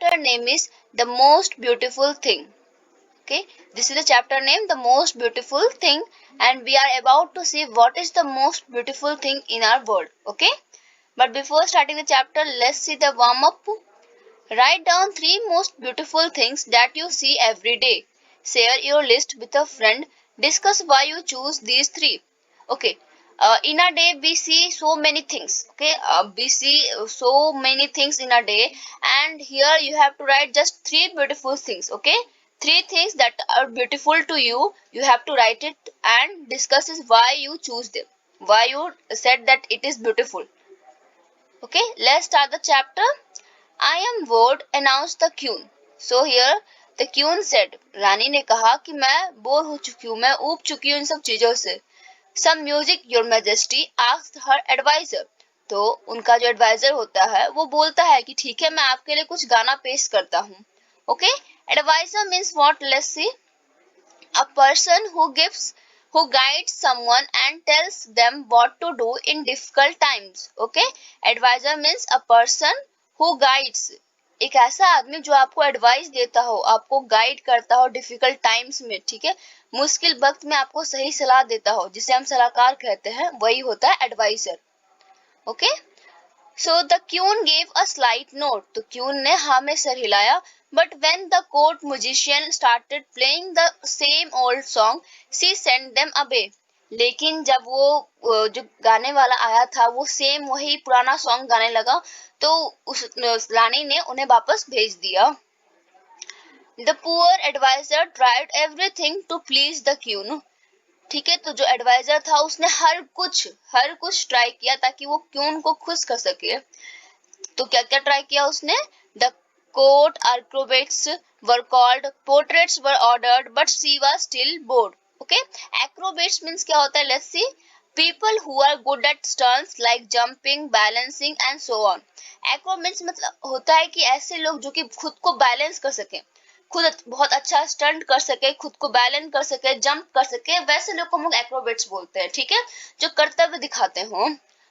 chapter name is The Most Beautiful Thing. Okay, this is the chapter name, The Most Beautiful Thing, and we are about to see what is the most beautiful thing in our world. Okay, but before starting the chapter, let's see the warm up. Write down 3 most beautiful things that you see every day. Share your list with a friend. Discuss why you choose these 3. Okay. In a day we see so many things. Okay. We see so many things in a day, and here you have to write just 3 beautiful things. Okay. 3 things that are beautiful to you. You have to write it and discuss is why you choose them. Why you said that it is beautiful. Okay. Let's start the chapter. I am bored, announced the queen. So here the queen said, रानी ने कहा कि मैं bore हो चुकी हूँ, मैं ऊब चुकी हूँ इन सब चीजों से. Some music, your majesty, asked her advisor. तो उनका जो एडवाइजर होता है वो बोलता है कि ठीक है मैं आपके लिए कुछ गाना पेश करता हूँ. Okay, advisor means what? Let's see. A person who guides someone and tells them what to do in difficult times. Okay, advisor means a person who guides. एक ऐसा आदमी जो आपको एडवाइस देता हो, आपको गाइड करता हो डिफिकल्ट टाइम्स में. ठीक है, मुश्किल वक्त में आपको सही सलाह देता हो, जिसे हम सलाहकार कहते हैं, वही होता है adviser. Okay, so the queen gave a slight note. तो क्यून ने हाँ में सर हिलाया. But when the court musician started playing the same old song, she sent them away. लेकिन जब वो जो गाने वाला आया था वो सेम वही पुराना सॉन्ग गाने लगा, तो उस रानी ने उन्हें वापस भेज दिया. The poor advisor tried everything to please the queen. ठीक है, तो जो एडवाइजर था उसने हर कुछ ट्राई किया ताकि वो क्यून को खुश कर सके. तो क्या क्या ट्राई किया उसने? The court acrobats were called, portraits were ordered, but she was still bored. Okay, acrobats means क्या होता है? Let's see. People who are good at stunts like jumping, balancing and so on. Acrobats मतलब होता है कि ऐसे लोग जो कि खुद को बैलेंस कर सके, खुद बहुत अच्छा स्टंट कर सके, खुद को बैलेंस कर सके, जंप कर सके, वैसे लोग को हम लोग एक्रोबेट्स बोलते हैं. ठीक है, जो कर्तव्य दिखाते हो.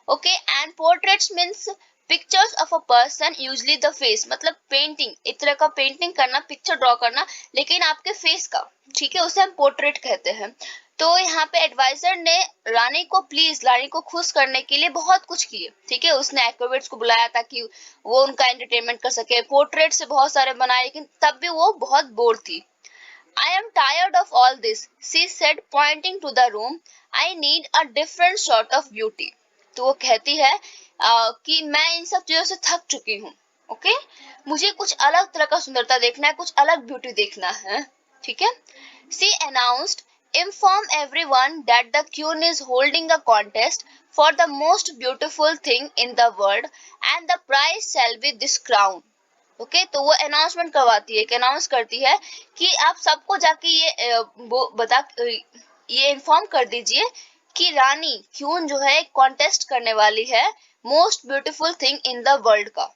Okay, and portraits means pictures of a person, usually the face. मतलब पेंटिंग, एक तरह का पेंटिंग करना, पिक्चर ड्रॉ करना, लेकिन आपके फेस का. ठीक है, उसे हम पोर्ट्रेट कहते हैं. तो यहाँ पे एडवाइजर ने रानी को खुश करने के लिए बहुत कुछ किए. ठीक है, उसने एक्रोबेट्स को बुलाया ताकि वो उनका एंटरटेनमेंट कर सके, पोर्ट्रेट से बहुत सारे बनाए, लेकिन तब भी वो बहुत बोर थी. I am tired of all this, she said, pointing to the room. I need a different sort of beauty. तो वो कहती है कि मैं इन सब चीजों से थक चुकी हूँ. ओके, मुझे कुछ अलग तरह का सुंदरता देखना है, कुछ अलग ब्यूटी देखना है. ठीक है. She announced, inform everyone that the queen is holding a contest for the most beautiful thing in the world and the prize shall be this crown. Okay, तो वो अनाउंसमेंट करवाती है, अनाउंस करती है कि आप सबको जाके ये इन्फॉर्म कर दीजिए कि रानी क्यून जो है कॉन्टेस्ट करने वाली है most beautiful thing in the world का.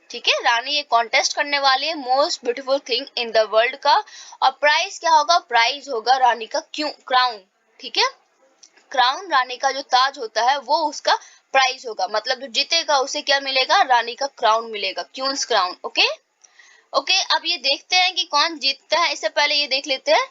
ठीक है, रानी ये कॉन्टेस्ट करने वाली है most beautiful thing in the world का. और प्राइज क्या होगा? प्राइज होगा रानी का क्राउन. ठीक है, क्राउन, रानी का जो ताज होता है वो उसका प्राइज होगा. मतलब जो जीतेगा उसे क्या मिलेगा? रानी का क्राउन मिलेगा, क्यून्स क्राउन. ओके ओके, अब ये देखते हैं कि कौन जीतता है. इससे पहले ये देख लेते हैं.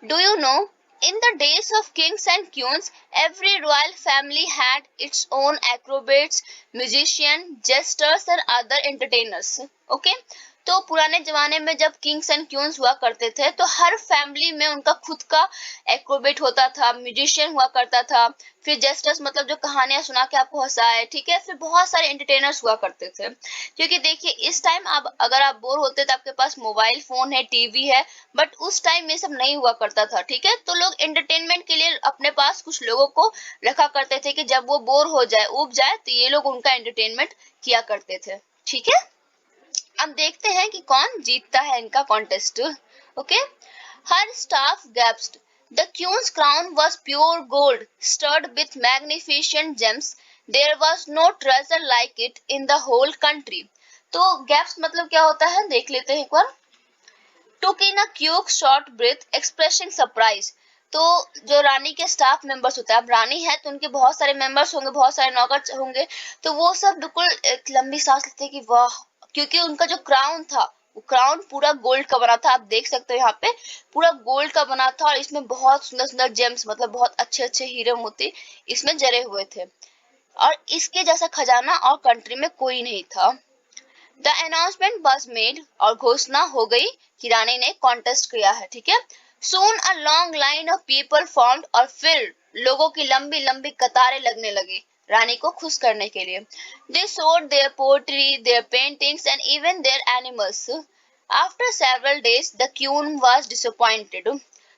Do you know, in the days of kings and queens, every royal family had its own acrobats, musicians, jesters and other entertainers. Okay, तो पुराने जमाने में जब किंग्स एंड क्वींस हुआ करते थे तो हर फैमिली में उनका खुद का एक्रोबेट होता था, म्यूजिशियन हुआ करता था, फिर जेस्टर्स मतलब जो कहानियां सुना के आपको हंसाए. ठीक है, फिर बहुत सारे एंटरटेनर्स हुआ करते थे. क्योंकि देखिए इस टाइम आप अगर आप बोर होते तो आपके पास मोबाइल फोन है, टीवी है, बट उस टाइम ये सब नहीं हुआ करता था. ठीक है, तो लोग एंटरटेनमेंट के लिए अपने पास कुछ लोगों को रखा करते थे कि जब वो बोर हो जाए, ऊब जाए, तो ये लोग उनका एंटरटेनमेंट किया करते थे. ठीक है, अब देखते हैं कि कौन जीतता है इनका contest. Okay, her staff gasped. The queen's crown was pure gold, studded with magnificent gems. There was no treasure like it in the whole country. तो gasped मतलब क्या होता है देख लेते हैं एक बार. Took in a quick short breath, expressing surprise. तो जो रानी के स्टाफ मेंबर्स होता है, अब रानी है तो उनके बहुत सारे मेंबर्स होंगे, बहुत सारे नौकर होंगे, तो वो सब बिल्कुल एक लंबी सांस लेते कि वाह, क्योंकि उनका जो क्राउन था वो क्राउन पूरा गोल्ड का बना था। आप देख सकते हो यहाँ पे पूरा गोल्ड का बना था और इसमें बहुत सुंदर सुंदर जेम्स, मतलब बहुत अच्छे अच्छे हीरे मोती इसमें जरे हुए थे, और इसके जैसा खजाना और कंट्री में कोई नहीं था। द अनाउंसमेंट वाज मेड, और घोषणा हो गई कि रानी ने कॉन्टेस्ट किया है, ठीक है। Soon a long line of people formed, और फिर लोगों की लंबी लंबी कतारें लगने लगी रानी को खुश करने के लिए। They showed their poetry, their paintings and even their animals. After several days the queen was disappointed.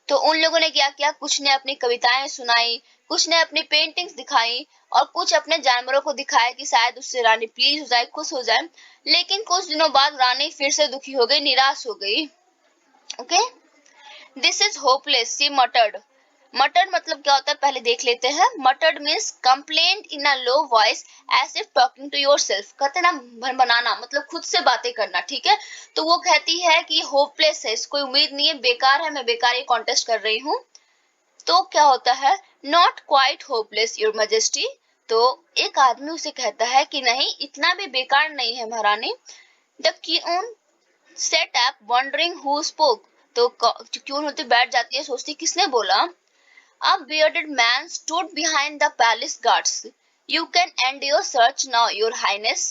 तो उन लोगों ने क्या किया, कुछ ने अपनी कविताएं सुनाई, कुछ ने अपनी पेंटिंग्स दिखाई, और कुछ अपने जानवरों को दिखाया कि शायद उससे रानी प्लीज हो जाए, खुश हो जाए। लेकिन कुछ दिनों बाद रानी फिर से दुखी हो गई, निराश हो गई। Okay, this is hopeless, she muttered. Muttered मतलब क्या होता है पहले देख लेते हैं। Muttered means complaint in a low voice as if talking to yourself, कहते ना भनभनाना, मतलब खुद से बातें करना, ठीक है। तो वो कहती है कि होपलेस है, इसको उम्मीद नहीं है, बेकार है, मैं बेकार ये कॉन्टेस्ट कर रही हूँ। तो क्या होता है, not quite hopeless your majesty. तो एक आदमी उसे कहता है कि नहीं, इतना भी बेकार नहीं है महारानी। The queen set up wondering who spoke. तो क्वीन होती बैठ जाती है, सोचती किसने बोला। A bearded man stood behind the palace guards. You can end your search now, your highness.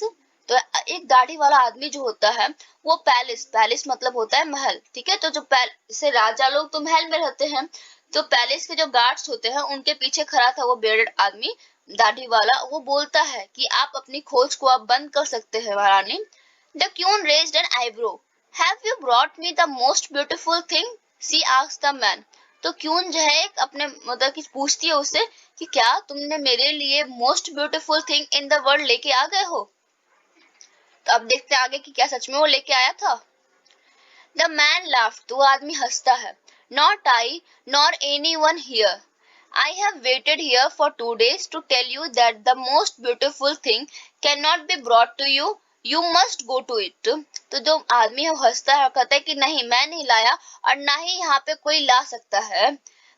तो एक दाढ़ी वाला आदमी जो होता है वो पैलेस मतलब होता है महल, ठीक है। तो जो जैसे राजा लोग तो महल में रहते हैं, तो पैलेस के जो गार्ड्स होते हैं उनके पीछे खड़ा था वो बियर्डेड आदमी, दाढ़ी वाला। वो बोलता है कि आप अपनी खोज को अब बंद कर सकते हैं महारानी। The queen raised an eyebrow. Have you brought me the most beautiful thing, she asked the man. तो क्वीन जो है अपने मतलब कि पूछती है उससे कि क्या तुमने मेरे लिए most beautiful thing in the world लेके आ गए हो। तो अब देखते हैं आगे कि क्या सच में वो लेके आया था। द मैन लाफ्ड, तो वो आदमी हंसता है। Not I nor any one here, I have waited here for 2 days to tell you that the most beautiful thing cannot be brought to you. You must go to it. तो जो आदमी है वो हंसता है और कहता है कि नहीं, मैं नहीं लाया और ना ही यहाँ पे कोई ला सकता है।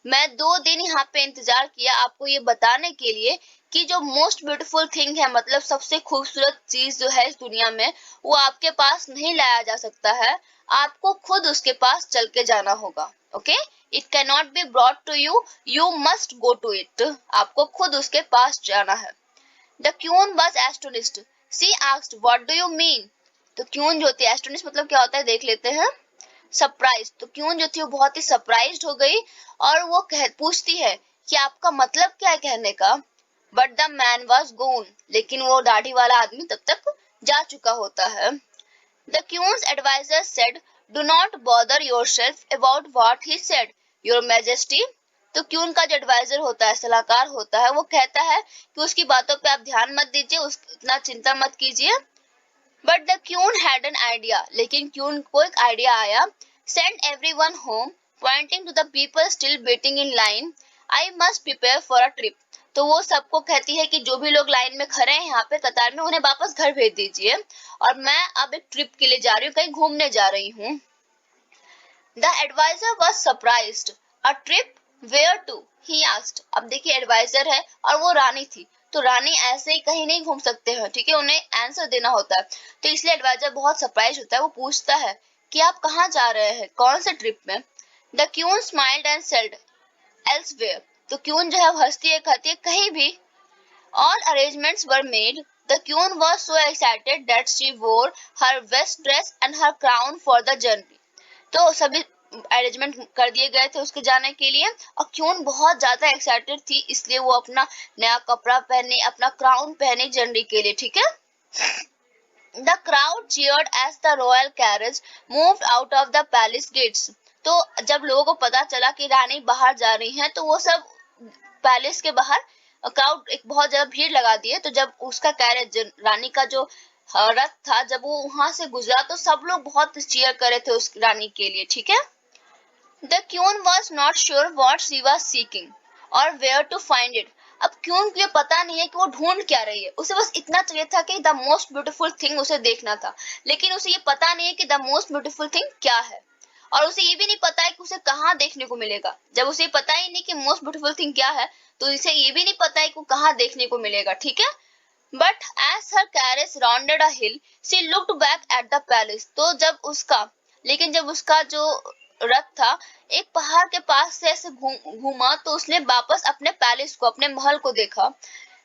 मैं 2 दिन यहाँ पे इंतजार किया आपको ये बताने के लिए कि जो मोस्ट ब्यूटीफुल थिंग है, मतलब सबसे खूबसूरत चीज जो है इस दुनिया में, वो आपके पास नहीं लाया जा सकता है, आपको खुद उसके पास चल के जाना होगा। Okay, it can not be brought to you, you must go to it. आपको खुद उसके पास जाना है। The queen was astonished, she asked what do you mean. तो क्वीन जो होती है, एस्टोनिश मतलब क्या होता है देख लेते हैं, सरप्राइज। तो क्वीन जो थी वो बहुत ही सरप्राइज्ड हो गई और वो पूछती है कि आपका मतलब क्या है कहने का। बट द मैन वाज गोन, लेकिन वो दाढ़ी वाला आदमी तब तक जा चुका होता है। The queen's advisor said, "Do not bother yourself about what he said, Your Majesty." तो क्वीन का जो एडवाइजर होता है, सलाहकार होता है, वो कहता है कि उसकी बातों पे आप ध्यान मत दीजिए, उतना चिंता मत कीजिए। But the queen had an idea, लेकिन क्वीन को एक आइडिया आया। Send everyone home, pointing to the people still waiting in line. I must prepare for a trip. तो वो सबको कहती है कि जो भी लोग लाइन में खड़े हैं यहाँ पे कतार में, उन्हें वापस घर भेज दीजिए और मैं अब एक ट्रिप के लिए जा रही हूँ, कहीं घूमने जा रही हूँ। The advisor was surprised. A trip? Where to? He asked. अब देखिए एडवाइजर है और वो रानी थी, तो रानी ऐसे ही कहीं नहीं घूम सकते हैं, ठीक है, उन्हें आंसर देना होता है। तो इसलिए एडवाइजर बहुत सरप्राइज होता है, वो पूछता है कि आप कहाँ जा रहे हैं, कौन से ट्रिप में। The queen smiled and said, elsewhere. तो क्वीन जो है वो हंसती है, कहती है कहीं भी। All arrangements were made. The queen was so excited that she wore her best dress and her crown for the journey. तो सभी अरेंजमेंट कर दिए गए थे उसके जाने के लिए और क्वीन बहुत ज्यादा एक्साइटेड थी, इसलिए वो अपना नया कपड़ा पहने, अपना क्राउन पहने जर्नी के लिए, ठीक है। The crowd cheered as the royal carriage moved out of the palace gates. तो जब लोगों को पता चला कि रानी बाहर जा रही हैं, तो वो सब पैलेस के बाहर क्राउड एक बहुत ज्यादा भीड़ लगा दी है। तो जब उसका कैरेज, रानी का जो रथ था, जब वो वहां से गुजरा तो सब लोग बहुत चीयर कर रहे थे उस रानी के लिए, ठीक है। The queen was not sure what she was seeking और वेयर टू फाइंड इट। अब क्वीन को ये पता नहीं है कि वो ढूंढ क्या रही है, उसे बस इतना चाहिए था कि द मोस्ट ब्यूटीफुल थिंग उसे देखना था, लेकिन उसे ये पता नहीं है कि द मोस्ट ब्यूटीफुल थिंग क्या है। और उसे ये भी नहीं पता है कि उसे कहाँ देखने को मिलेगा। जब उसे पता ही नहीं कि मोस्ट ब्यूटीफुल थिंग क्या है, तो इसे ये भी नहीं पता है कि कहाँ देखने को मिलेगा, ठीक है। But as her carriage rounded a hill she looked back at the palace. तो लेकिन जब उसका जो रथ था एक पहाड़ के पास से ऐसे घूमा, तो उसने वापस अपने पैलेस को, अपने महल को देखा।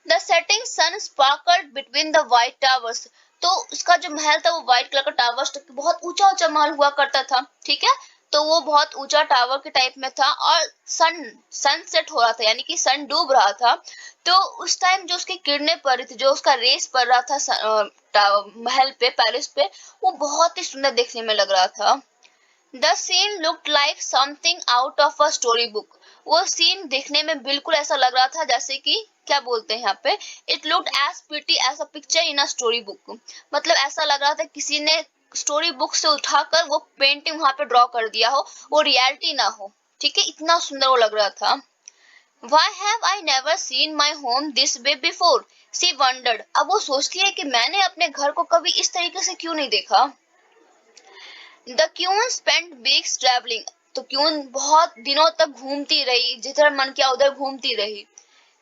The setting sun sparkled between the white towers. तो उसका जो महल था वो व्हाइट कलर का टावर्स, बहुत ऊंचा ऊंचा महल हुआ करता था, ठीक है। तो वो बहुत ऊंचा टावर के टाइप में था, और सनसेट हो रहा था, यानी कि सन डूब रहा था। तो उस टाइम जो उसकी किरणें पड़ रही थी, जो उसका रेस पड़ रहा था महल पे, पैलेस पे, वो बहुत ही सुंदर देखने में लग रहा था। The scene looked like something out of a story book. वो सीन देखने में बिल्कुल ऐसा लग रहा था जैसे कि, क्या बोलते हैं यहाँ पे, it looked as pretty as a picture in a story book. मतलब ऐसा लग रहा था किसी ने स्टोरी बुक से उठाकर वो पेंटिंग वहां पे ड्रॉ कर दिया हो, वो रियलिटी ना हो, ठीक है। इतना सुंदर वो लग रहा था। Why have I never seen my home this way before? She wondered. अब वो सोचती है कि मैंने अपने घर को कभी इस तरीके से क्यों नहीं देखा। The Queen spent weeks traveling. तो क्यून बहुत दिनों तक घूमती रही, जिधर मन किया उधर घूमती रही।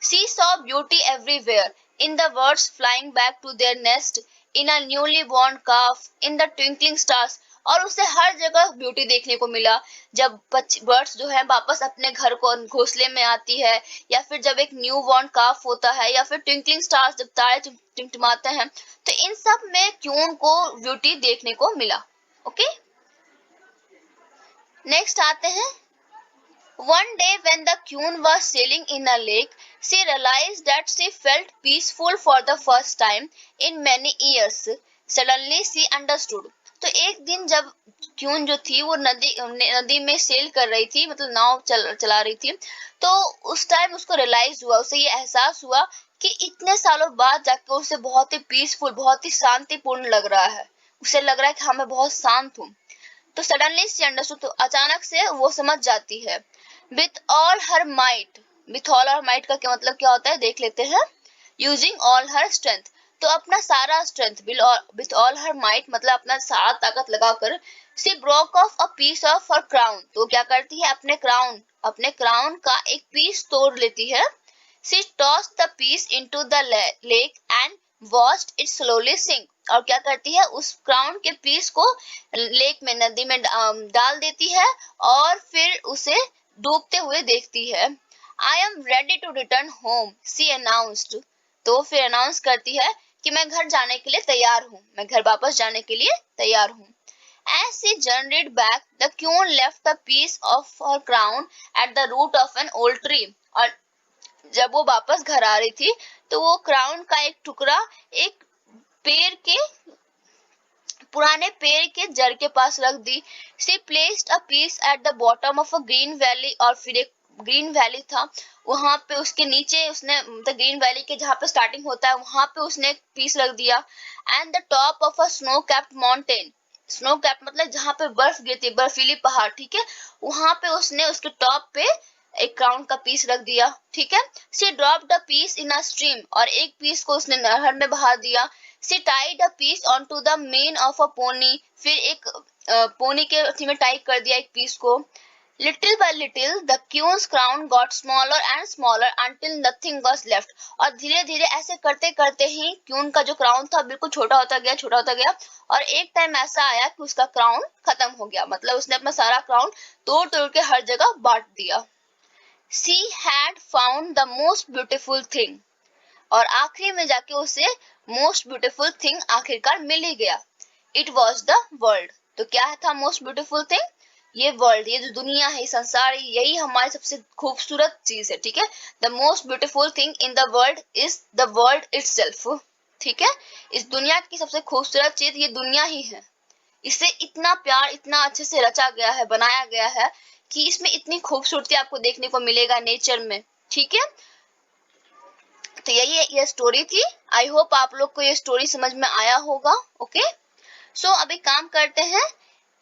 She saw beauty everywhere, in the birds flying back to their nest, in a newly born calf, in the twinkling stars. और उसे हर जगह ब्यूटी देखने को मिला, जब बर्ड्स जो है वापस अपने घर को घोंसले में आती है, या फिर जब एक न्यू बॉर्न काफ होता है, या फिर ट्विंकलिंग स्टार्स जब तारे टिमटिमाते हैं। तो इन सब में क्यून को ब्यूटी देखने को मिला। ओके, नेक्स्ट आते हैं। One day when the queen was sailing in a lake, she realized that she felt peaceful for the first time in many years. Suddenly she understood. तो एक दिन जब क्यून जो थी वो नदी में सेल कर रही थी, मतलब नाव चला रही थी, तो उस टाइम उसको रियलाइज हुआ, उसे ये एहसास हुआ कि इतने सालों बाद जाकर उसे बहुत ही पीसफुल, बहुत ही शांतिपूर्ण लग रहा है। उसे लग रहा है कि हाँ मैं बहुत शांत हूँ। तो सडनली सी अंडरस्टूड, तो अचानक से वो समझ जाती है। With all her might, with all her might का क्या मतलब क्या होता है देख लेते हैं। यूजिंग ऑल हर स्ट्रेंथ, तो अपना सारा strength, with all her might मतलब अपना सारा ताकत लगाकर, she broke off a piece of her crown, तो क्या करती है अपने क्राउन का एक पीस तोड़ लेती है। She toss the piece into the lake and watched it slowly sink, और क्या करती है उस क्राउन के पीस को लेक में, नदी में डाल देती है, और फिर उसे डूबते हुए देखती है। I am ready to return home, she announced, तो फिर अनाउंस करती है कि मैं घर जाने के लिए तैयार हूँ, मैं घर वापस जाने के लिए तैयार हूँ। As she journeyed back, the queen left the piece of her crown at the root of an old tree. और जब वो वापस घर आ रही थी, तो वो क्राउन का एक टुकड़ा एक पुराने पेड़ के जड़ के पास रख दी। She placed a piece at the bottom of a green valley, और फिर एक ग्रीन वैली था, वहां पे उसके नीचे उसने, मतलब ग्रीन वैली के जहाँ पे स्टार्टिंग होता है वहां पे उसने एक पीस रख दिया। And the top of a snow capped mountain, snow cap मतलब जहाँ पे बर्फ गिरती है, बर्फीली पहाड़, ठीक है, वहां पे उसने उसके टॉप पे एक क्राउन का पीस रख दिया, ठीक है। She dropped a piece in a stream, और एक पीस को उसने नहर में बहा दिया। She tied a piece onto the mane of a pony, फिर एक पोनी के अथी में टाई कर दिया एक पीस को। Little by little the queen's crown got smaller and smaller until nothing was left, और धीरे धीरे ऐसे करते करते ही क्यून का जो क्राउन था बिल्कुल छोटा होता गया, और एक टाइम ऐसा आया कि उसका क्राउन खत्म हो गया, मतलब उसने अपना सारा क्राउन तोड़ तोड़ के हर जगह बांट दिया। She had found the most beautiful thing, और आखिरी में जाके उसे मोस्ट ब्यूटीफुल थिंग आखिरकार मिल ही गया। इट वॉज द वर्ल्ड, तो क्या था मोस्ट ब्यूटीफुल थिंग? ये वर्ल्ड, ये जो दुनिया है, संसार, यही हमारी सबसे खूबसूरत चीज है, ठीक है। The most beautiful thing in the world is the world itself, ठीक है। इस दुनिया की सबसे खूबसूरत चीज ये दुनिया ही है। इसे इतना प्यार, इतना अच्छे से रचा गया है, बनाया गया है कि इसमें इतनी खूबसूरती आपको देखने को मिलेगा नेचर में, ठीक है। तो ये स्टोरी थी। आई होप आप लोग को ये स्टोरी समझ में आया होगा। ओके, सो अभी काम करते हैं,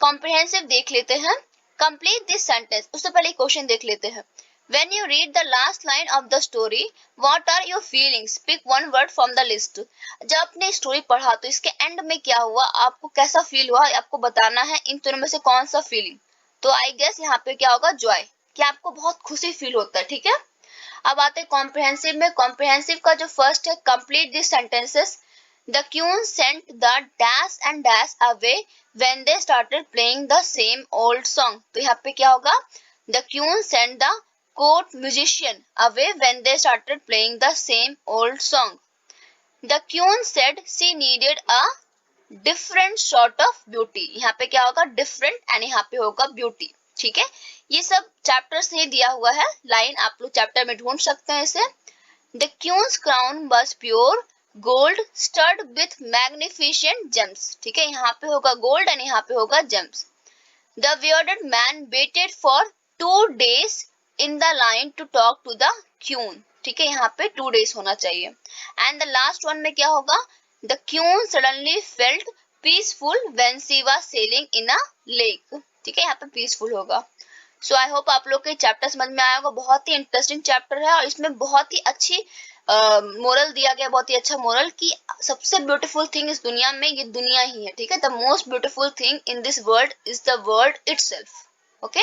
कॉम्प्रिहेंसिव देख लेते हैं। कंप्लीट दिस सेंटेंस, उससे पहले क्वेश्चन देख लेते हैं। When you read the last line of the story, what are your feelings? Pick one word from the list. जब आपने स्टोरी पढ़ा तो इसके एंड में क्या हुआ, आपको कैसा फील हुआ, आपको बताना है इन दोनों में से कौन सा फीलिंग। तो आई गेस यहाँ पे क्या होगा, जॉय, कि आपको बहुत खुशी फील होता है, ठीक है। अब आते हैं कॉम्प्रिहेंसिव में। कॉम्प्रिहेंसिव का जो फर्स्ट है, complete this sentences. The queen sent the dash and dash away when they started playing the same old song. तो यहाँ पे क्या होगा, the queen sent the court musician away when they started playing the same old song. The queen said she needed a different sort of beauty. यहाँ पे क्या होगा, different, and यहाँ पे होगा ब्यूटी, ठीक है। ये सब चैप्टर से दिया हुआ है, लाइन आप लोग चैप्टर में ढूंढ सकते हैं इसे। The queen's crown was pure gold stud with magnificent gems, ठीक है। यहाँ पे होगा गोल्ड एंड यहाँ पे होगा gems. The bearded man waited for 2 days in the line to talk to the queen, ठीक है। यहाँ पे 2 days होना चाहिए। एंड द लास्ट वन में क्या होगा, the queen suddenly felt peaceful when she was sailing in a lake, ठीक है। यहाँ पे पीसफुल होगा। सो आई होप आप लोग को चैप्टर समझ में आया होगा। बहुत ही इंटरेस्टिंग चैप्टर है और इसमें बहुत ही अच्छी मोरल दिया गया, बहुत ही अच्छा मोरल, कि सबसे ब्यूटीफुल थिंग इस दुनिया में ये दुनिया ही है, ठीक है। The most beautiful thing in this world is the world itself, okay.